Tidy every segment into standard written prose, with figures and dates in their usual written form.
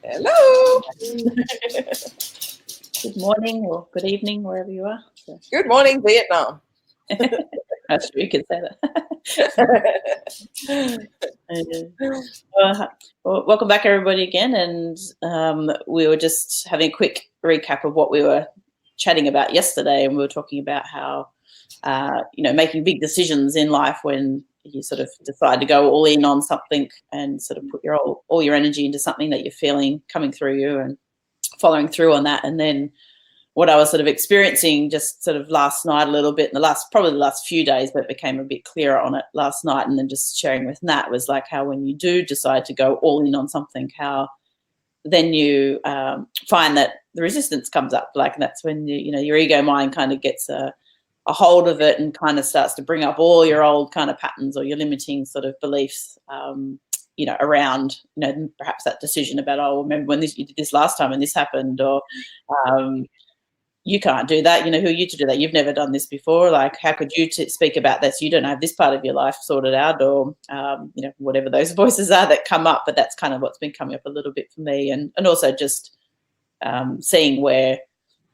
Hello. Good morning or good evening, wherever you are. So. Good morning, Vietnam. I'm sure you can say that. Well, welcome back, everybody, again. And we were just having a quick recap of what we were chatting about yesterday, and we were talking about how, making big decisions in life when you sort of decide to go all in on something and sort of put all your energy into something that you're feeling coming through you and following through on that. And then what I was sort of experiencing just sort of last night a little bit, in probably the last few days, but it became a bit clearer on it last night, and then just sharing with Nat, was like how when you do decide to go all in on something, how then you find that the resistance comes up. Like, and that's when your ego mind kind of gets a hold of it and kind of starts to bring up all your old kind of patterns or your limiting sort of beliefs, around, perhaps that decision about, remember when you did this last time and this happened, or you can't do that. Who are you to do that? You've never done this before. Like, how could you speak about this? You don't have this part of your life sorted out, or, whatever those voices are that come up. But that's kind of what's been coming up a little bit for me. And also just seeing where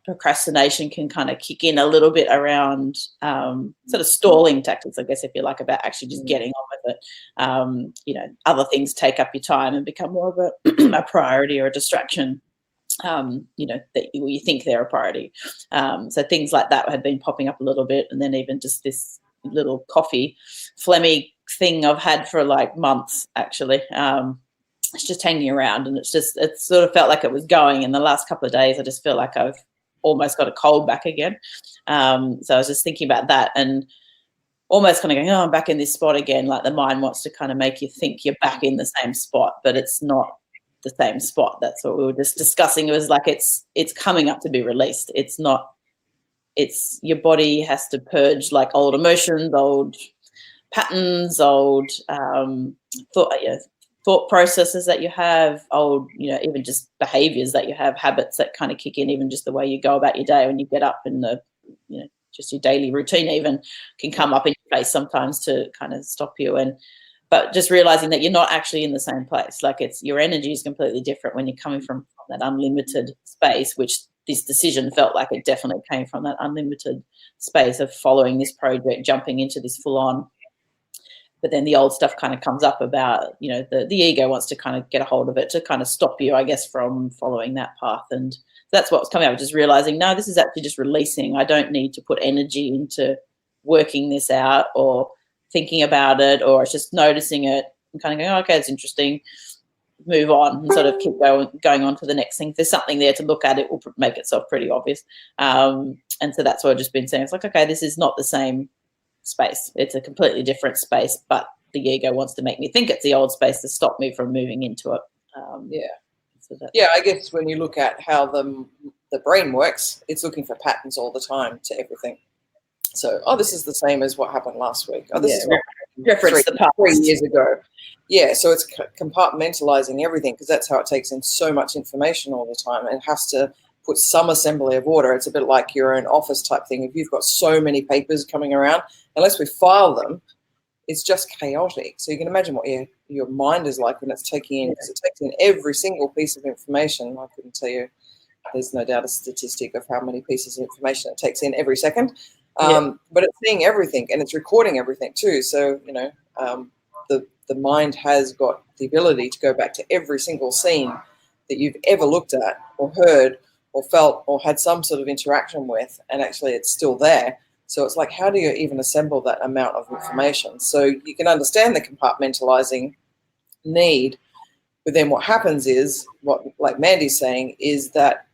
procrastination can kind of kick in a little bit around sort of stalling tactics, I guess, if you like, about actually just getting on with it. Other things take up your time and become more of a priority or a distraction. That you think they're a priority. So things like that had been popping up a little bit, and then even just this little coffee phlegmy thing I've had for like months, actually. It's just hanging around, and it sort of felt like it was going. In the last couple of days, I just feel like I've almost got a cold back again. So I was just thinking about that and almost kind of going, I'm back in this spot again. Like, the mind wants to kind of make you think you're back in the same spot, but it's not the same spot. That's what we were just discussing. It was like it's coming up to be released. It's your body has to purge like old emotions, old patterns, old thought processes that you have, old, even just behaviors that you have, habits that kind of kick in, even just the way you go about your day when you get up, and just your daily routine even can come up in your face sometimes to kind of stop you. But just realizing that you're not actually in the same place. Like, your energy is completely different when you're coming from that unlimited space, which this decision felt like it definitely came from that unlimited space of following this project, jumping into this full on. But then the old stuff kind of comes up about, the ego wants to kind of get a hold of it to kind of stop you, I guess, from following that path. And that's what's coming up, just realizing, no, this is actually just releasing. I don't need to put energy into working this out or thinking about it, or it's just noticing it and kind of going, okay, it's interesting, move on, and sort of keep going on to the next thing. If there's something there to look at, it will make itself pretty obvious. And so that's what I've just been saying. It's like, okay, this is not the same space. It's a completely different space, but the ego wants to make me think it's the old space to stop me from moving into it. I guess when you look at how the brain works, it's looking for patterns all the time to everything. So, this is the same as what happened last week. This is what reference the past 3 years ago. Yeah, so it's compartmentalizing everything, because that's how it takes in so much information all the time, and it has to put some assembly of order. It's a bit like your own office type thing. If you've got so many papers coming around, unless we file them, it's just chaotic. So you can imagine what your mind is like when it's taking in, because it takes in every single piece of information. I couldn't tell you, there's no doubt a statistic of how many pieces of information it takes in every second. But it's seeing everything, and it's recording everything too. So, the mind has got the ability to go back to every single scene that you've ever looked at or heard or felt or had some sort of interaction with, and actually it's still there. So it's like, how do you even assemble that amount of information? So you can understand the compartmentalizing need, but then what happens is, like Mandy's saying, is that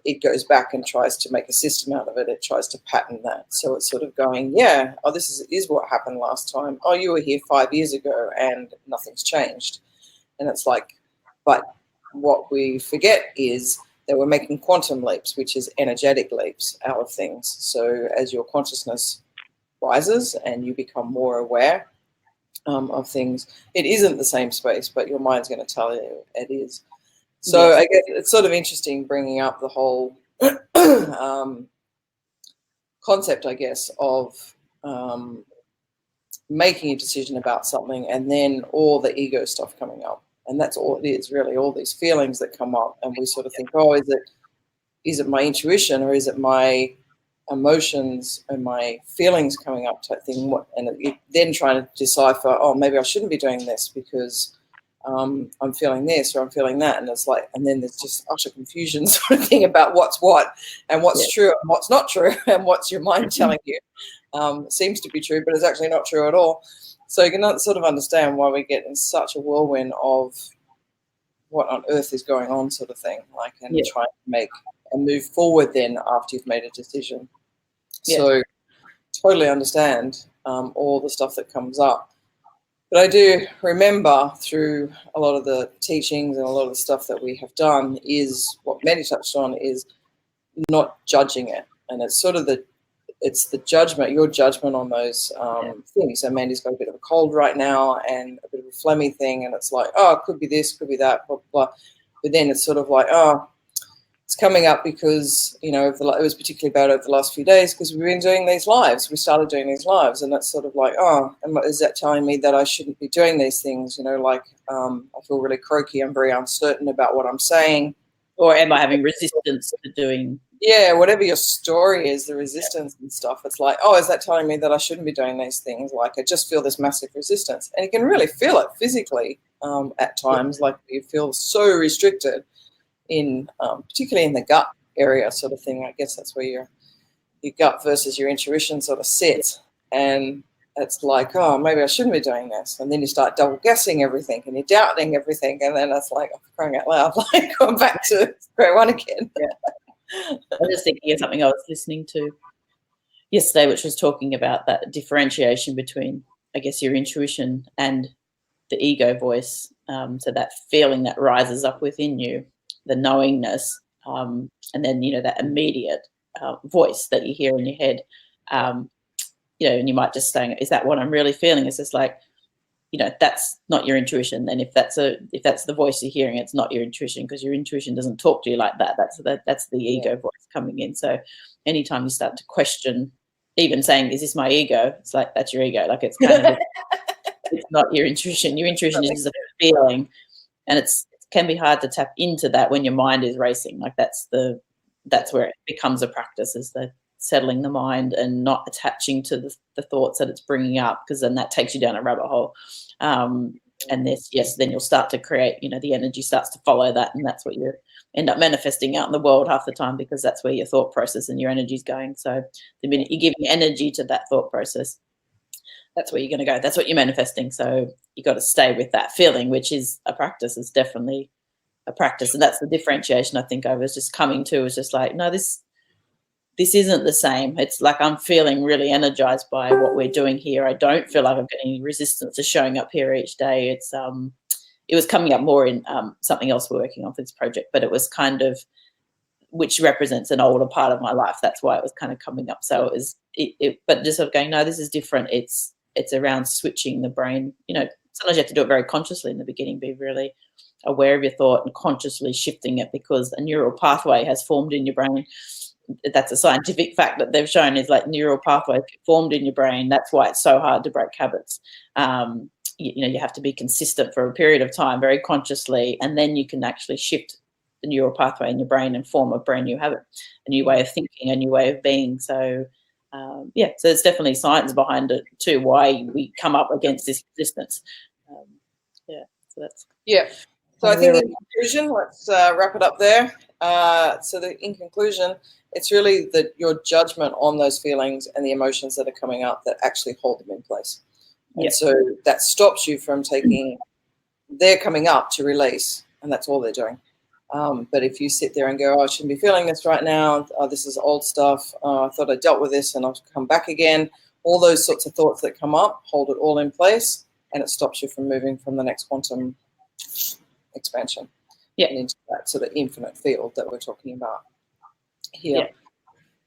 it goes back and tries to make a system out of it. It tries to pattern that. So it's sort of going, this is what happened last time. Oh, you were here 5 years ago and nothing's changed. And it's like, but what we forget is that we're making quantum leaps, which is energetic leaps out of things. So as your consciousness rises and you become more aware of things, it isn't the same space, but your mind's going to tell you it is. So I guess it's sort of interesting bringing up the whole concept, I guess, of making a decision about something and then all the ego stuff coming up. And that's all it is, really, all these feelings that come up. And we sort of think, oh, is it my intuition, or is it my emotions and my feelings coming up type thing? And then trying to decipher, oh, maybe I shouldn't be doing this because I'm feeling this or I'm feeling that. And it's like, and then there's just utter confusion sort of thing about what's what and what's true and what's not true and what's your mind telling you. Seems to be true, but it's actually not true at all. So you can sort of understand why we get in such a whirlwind of what on earth is going on sort of thing, like, and try to make a move forward then after you've made a decision. So totally understand all the stuff that comes up. But I do remember through a lot of the teachings and a lot of the stuff that we have done is what Mandy touched on is not judging it. And it's sort of it's the judgment, your judgment on those things. So Mandy's got a bit of a cold right now and a bit of a phlegmy thing, and it's like, oh, it could be this, could be that, blah, blah. But then it's sort of like, oh, it's coming up because, you know, it was particularly bad over the last few days because we've been doing these lives. We started doing these lives, and that's sort of like, oh, is that telling me that I shouldn't be doing these things? You know, like I feel really croaky. I'm very uncertain about what I'm saying. Or am I having resistance to doing? Yeah, whatever your story is, the resistance and stuff, it's like, oh, is that telling me that I shouldn't be doing these things? Like, I just feel this massive resistance. And you can really feel it physically at times, like you feel so restricted in, particularly in the gut area sort of thing. I guess that's where your gut versus your intuition sort of sits. And it's like, oh, maybe I shouldn't be doing this. And then you start double guessing everything and you're doubting everything. And then it's like, oh, crying out loud, like going back to square one again. I was just thinking of something I was listening to yesterday, which was talking about that differentiation between, I guess, your intuition and the ego voice. So that feeling that rises up within you, the knowingness, and then, you know, that immediate voice that you hear in your head. You know, and you might just say, is that what I'm really feeling? It's just like, you know, that's not your intuition. And if that's the voice you're hearing, it's not your intuition, because your intuition doesn't talk to you like that. That's the ego voice coming in. So anytime you start to question, even saying, is this my ego? It's like, that's your ego. Like, it's kind of, it's not your intuition. Your intuition is just a feeling, and it can be hard to tap into that when your mind is racing. Like, that's where it becomes a practice, is the settling the mind and not attaching to the thoughts that it's bringing up, because then that takes you down a rabbit hole. And then you'll start to create, you know, the energy starts to follow that, and that's what you end up manifesting out in the world half the time, because that's where your thought process and your energy is going. So the minute you give energy to that thought process, that's where you're going to go. That's what you're manifesting. So you got to stay with that feeling, which is a practice. It's definitely a practice. And that's the differentiation I think I was just coming to, is just like, no, this isn't the same. It's like, I'm feeling really energized by what we're doing here. I don't feel like I've got any resistance to showing up here each day. It was coming up more in something else we're working on for this project, but it was kind of, which represents an older part of my life. That's why it was kind of coming up. So it was, but just sort of going, no, this is different. It's around switching the brain. You know, sometimes you have to do it very consciously in the beginning, be really aware of your thought and consciously shifting it, because a neural pathway has formed in your brain. That's a scientific fact that they've shown, is like neural pathways formed in your brain. That's why it's so hard to break habits. You know, you have to be consistent for a period of time, very consciously, and then you can actually shift the neural pathway in your brain and form a brand new habit, a new way of thinking, a new way of being. So, so there's definitely science behind it too, why we come up against this resistance. So that's... So I think in conclusion, let's wrap it up there. In conclusion, it's really your judgment on those feelings and the emotions that are coming up that actually hold them in place. And so that stops you from they're coming up to release, and that's all they're doing. But if you sit there and go, oh, I shouldn't be feeling this right now. Oh, this is old stuff. I thought I dealt with this and I'll come back again. All those sorts of thoughts that come up, hold it all in place, and it stops you from moving from the next quantum expansion and into that sort of infinite field that we're talking about here.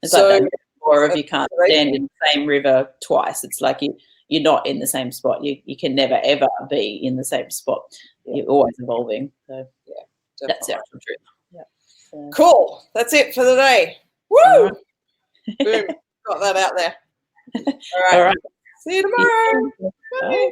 It's like that metaphor of you can't stand in the same river twice. It's like you're not in the same spot. You can never ever be in the same spot. You're always evolving. So that's the actual truth. Cool. That's it for the day. Woo! Boom. Got that out there. All right. See you tomorrow. Bye.